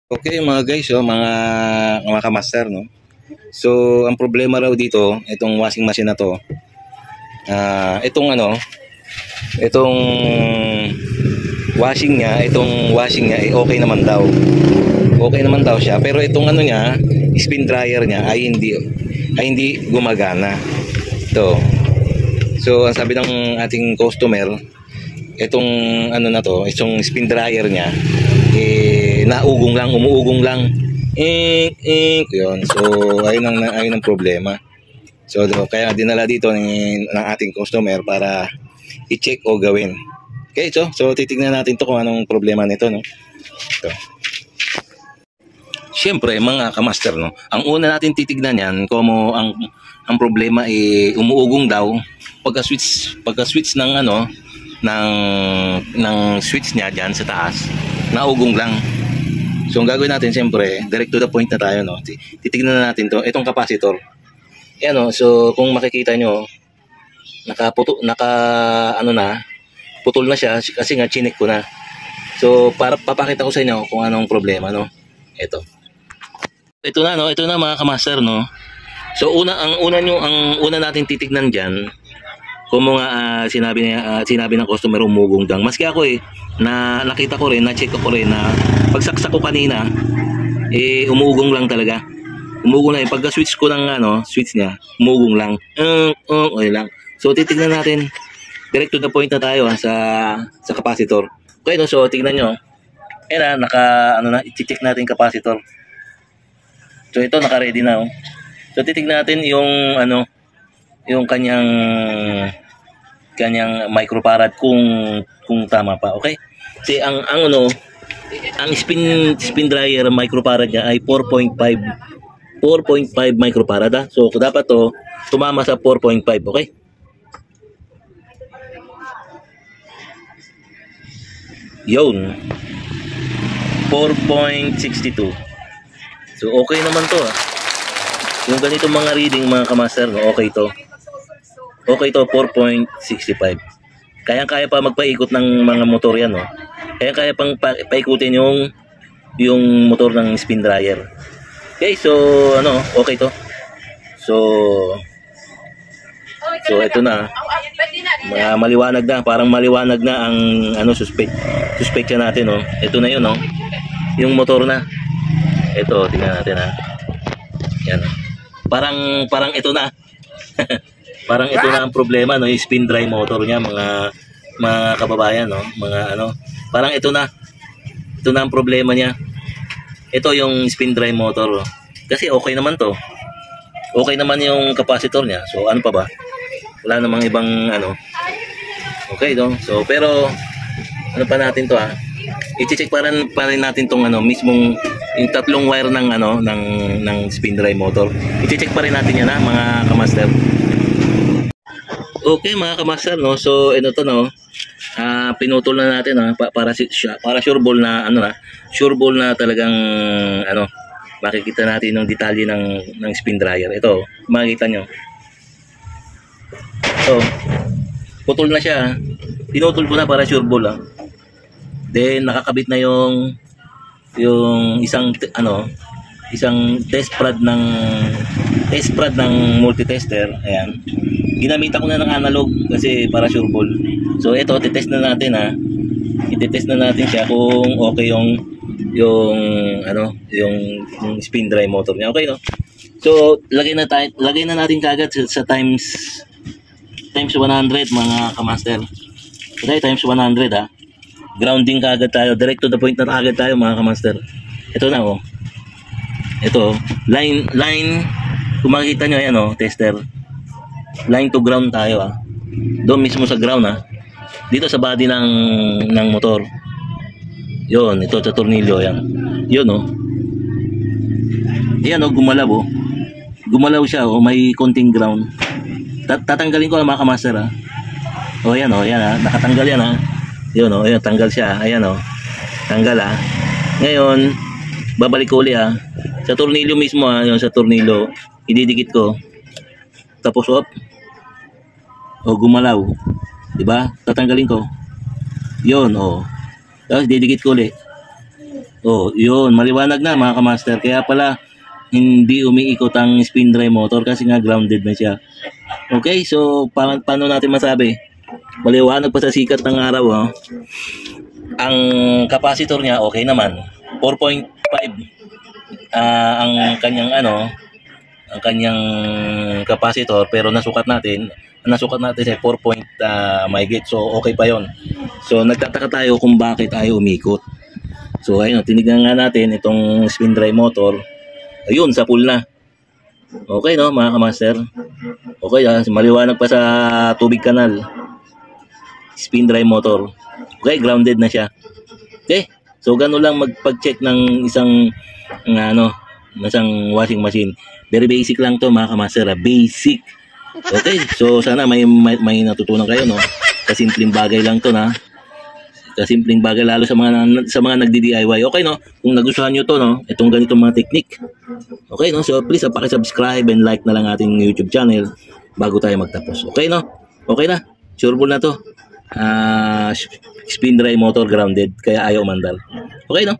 Okay mga guys, mga kamaster, no? So, ang problema raw dito, itong washing machine na to, itong washing niya, okay naman daw. Okay naman daw siya, pero itong spin dryer niya ay hindi gumagana. Ito. So, ang sabi ng ating customer, itong itong spin dryer niya, umuugong lang. Yun. So, ayun ang problema. So, kaya dinala dito ng ating customer para i-check o gawin. Okay, so titignan natin to kung anong problema nito, no? Ito. Siyempre, mga kamaster, no? Ang una natin titignan yan, kung ang problema ay umuugong daw pagka-switch ng switch niya diyan sa taas, naugong lang. So, ang gagawin natin, siyempre, direct to the point na tayo, no? Titignan na natin itong capacitor. Yan, no? So, kung makikita nyo, putol na siya kasi nga chinik ko na. So, para papakita ko sa inyo kung anong problema, no? Ito na mga kamaster, no? So, ang una natin titignan diyan, kung mga sinabi ng customer umugong dang. Maski ako nakita ko rin, na-check ko rin na pagsaksak ko kanina, umugong lang talaga. Umugong lang. Pagka-switch ko ng switch niya, umugong lang. Okay lang. So, titignan natin. Direct to the point na tayo sa capacitor. Okay, no? So, tignan nyo. Ayan i-check natin capacitor. So, ito, naka-ready na. Oh. So, titignan natin yung kanyang microfarad kung tama pa, okay? Kasi ang spin dryer microfarad niya ay 4.5 microfarad, ha? So dapat tumama sa 4.5, okay? Yun. 4.62. So okay naman to, ha? Yung ganitong mga reading, mga kamaster, no? Okay to. Okay to, 4.65. Kaya pa magpaikot ng mga motor yan, no? Kaya pang paikutin yung motor ng spin dryer. Okay, so okay to. So ito na. Maliwanag na, parang maliwanag na ang suspect natin, no? Ito na yun, no? Yung motor na. Ito, tingnan natin, ha. Yan. Parang ito na. Parang ito na ang problema, no, yung spin dry motor niya, mga kababayan, no, parang ito na ang problema niya. Ito yung spin dry motor, no? Kasi okay naman to. Okay naman yung capacitor niya. So ano pa ba? Wala namang ibang Okay, no? So pero pa natin to, ha? I-check pa rin natin tong mismong yung tatlong wire ng spin dry motor. I-check pa rin natin yan, ha, mga kamaster. Okay, mga kamaster, no? So ito to, no? Pinutol na natin, para sure ball na talagang makikita natin yung detalye ng spin dryer. Ito, makikita nyo. So, putol na siya. Pinutol ko na para sure ball, ha. Then nakakabit na yung isang test prod ng multitester. Ayan. Ginamitan ko na ng analog kasi para sure ball. So ito, titest na natin, ha. I-test na natin siya kung okay yung spin dry motor niya. Okay, no? So lagay na natin kaagad sa times 100, mga kamaster. Okay, times 100, ha. Grounding kaagad tayo. Direct to the point na kaagad tayo, mga kamaster. Ito na, oh. Ito, line, kung makikita nyo, ayan, tester. Line to ground tayo, ah. Doon mismo sa ground, ah. Dito sa body ng motor. Yun, ito sa tornilyo, yan. Yun, oh. Ayan, oh, gumalaw, oh. Gumalaw siya, oh. May konting ground. Tatanggalin ko, mga kamaster, ah. Oh, yan, oh, yan, ah. Nakatanggal yan, ah. Yun, oh, ayan, tanggal siya. Ayan, oh. Tanggal, ah. Ngayon, babalik ko ulit, ah. Sa tornilyo mismo, ah. Yun, sa tornilyo, ididikit ko. Tapos, gumalaw. Diba? Tatanggalin ko. Yun, Tapos, didikit ko ulit. Oh, yun, maliwanag na mga kamaster. Kaya pala hindi umiikot ang spin drive motor kasi nga grounded na siya. Okay, so paano natin masabi? Maliwanag pa sa sikat ng araw, oh. Ang capacitor niya okay naman. 4.5 ang kanyang ang kanyang capacitor, pero nasukat natin sa 4 mahigit. So okay pa 'yon. So nagtataka tayo kung bakit ayaw umikot. So ayun, tinignan nga natin itong spin drive motor. Ayun, sa full na. Okay no, mga kamaster. Okay, maliwanag pa sa tubig kanal. Spin drive motor. Okay, grounded na siya. Okay. So gano'n lang magpag-check ng isang washing machine. Very basic lang 'to, mga kamaster. Basic. Okay. So sana may natutunan kayo, no. Kasimpleng bagay lang 'to, na. Kasimpleng bagay, lalo sa mga nagdi-DIY. Okay, no? Kung nagustuhan niyo 'to, no, itong ganitong mga technique. Okay, no? So please paki-subscribe and like na lang ating YouTube channel bago tayo magtapos. Okay, no? Okay na. Sureball na 'to. Spin drive motor grounded kaya ayaw umandar. Okay, no?